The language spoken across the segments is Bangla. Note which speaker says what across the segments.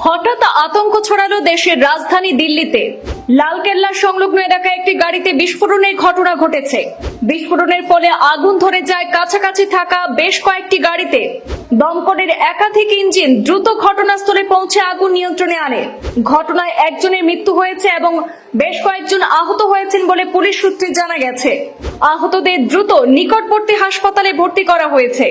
Speaker 1: হঠাৎ আতঙ্ক ছড়ালো দেশের রাজধানী দিল্লিতে। লালকেল্লা সংলগ্ন এলাকায় একটি গাড়িতে বিস্ফোরণের ঘটনা ঘটেছে। বিস্ফোরণের ফলে আগুন ধরে যায় কাছাকাছি থাকা বেশ কয়েকটি গাড়িতে। দমকলের একাধিক ইঞ্জিন দ্রুত ঘটনাস্থলে পৌঁছে আগুন নিয়ন্ত্রণে আনে। ঘটনায় একজনের মৃত্যু হয়েছে এবং বেশ কয়েকজন আহত হয়েছেন বলে পুলিশ সূত্রে জানা গেছে। আহতদের দ্রুত নিকটবর্তী হাসপাতালে ভর্তি করা হয়েছে।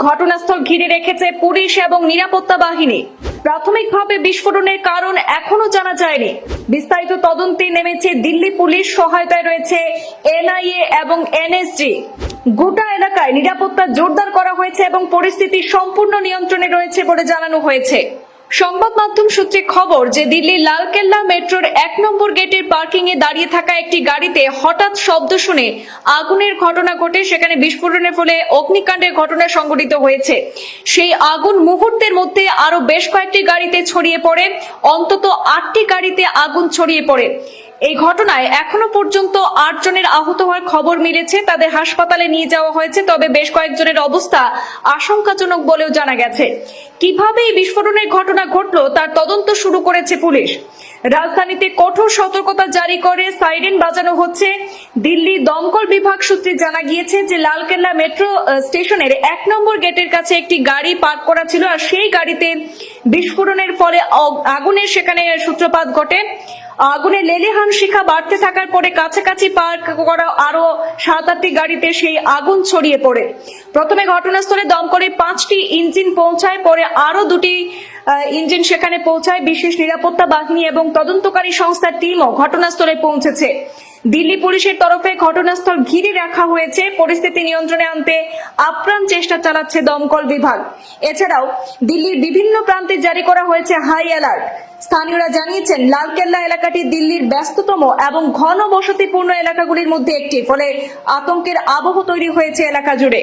Speaker 1: ঘটনাস্থল ঘিরে রেখেছে পুলিশ এবং নিরাপত্তা বাহিনী। প্রাথমিকভাবে বিস্ফোরণের কারণ এখনো জানা যায়নি। বিস্তারিত তদন্তে নেমেছে দিল্লি পুলিশ, সহায়তায় রয়েছে এনআইএ এবং এনএসজি। গোটা এলাকায় নিরাপত্তা জোরদার করা হয়েছে এবং পরিস্থিতি সম্পূর্ণ নিয়ন্ত্রণে রয়েছে বলে জানানো হয়েছে। সংবাদ মাধ্যম সূত্রে খবর যে দিল্লির লালকেল্লা মেট্রোর 1 নম্বর গেটের পার্কিং এ দাঁড়িয়ে থাকা একটি গাড়িতে হঠাৎ শব্দ শুনে আগুনের ঘটনা ঘটে। সেখানে বিস্ফোরণের ফলে অগ্নিকাণ্ডের ঘটনা সংঘটিত হয়েছে। সেই আগুন মুহূর্তের মধ্যে আরো বেশ কয়েকটি গাড়িতে ছড়িয়ে পড়ে। অন্তত 8টি গাড়িতে আগুন ছড়িয়ে পড়ে। এই ঘটনায় এখনো পর্যন্ত 8 জনের আহত হওয়ার খবর মিলেছে। তাদের হাসপাতালে নিয়ে যাওয়া হয়েছে, তবে বেশ কয়েকজনের অবস্থা আশঙ্কাজনক বলেও জানা গেছে। কিভাবে এই বিস্ফোরণের ঘটনা ঘটলো তার তদন্ত শুরু করেছে পুলিশ। রাজধানীতে কঠোর সতর্কতা জারি করে সাইরেন বাজানো হচ্ছে। দিল্লি দমকল বিভাগ সূত্রে জানা গিয়েছে যে লালকেল্লা মেট্রো স্টেশনের 1 নম্বর গেটের কাছে একটি গাড়ি পার্ক করা ছিল, আর সেই গাড়িতে বিস্ফোরণের ফলে আগুনের সেখানে সূত্রপাত ঘটে। আগুনের লেলিহান শিখা বাড়তে থাকার পরে কাছাকাছি পার্ক করা আরো 7-8টি গাড়িতে সেই আগুন ছড়িয়ে পড়ে। প্রথমে ঘটনাস্থলে দমকলের 5টি ইঞ্জিন পৌঁছায়, পরে আরো 2টি ইঞ্জিন সেখানে পৌঁছায়। বিশেষ নিরাপত্তা বাহিনী এবং তদন্তকারী সংস্থার টিমও ঘটনাস্থলে পৌঁছেছে। দিল্লি পুলিশের তরফে ঘটনাস্থল ঘিরে রাখা হয়েছে। পরিস্থিতি নিয়ন্ত্রণে আনতে আপ্রাণ চেষ্টা চালাচ্ছে দমকল বিভাগ। এছাড়াও দিল্লির বিভিন্ন প্রান্তে জারি করা হয়েছে হাই অ্যালার্ট। স্থানীয়রা জানিয়েছেন লালকেল্লা এলাকাটি দিল্লির ব্যস্ততম এবং ঘন বসতিপূর্ণ এলাকাগুলির মধ্যে একটি, ফলে আতঙ্কের আবহ তৈরি হয়েছে এলাকা জুড়ে।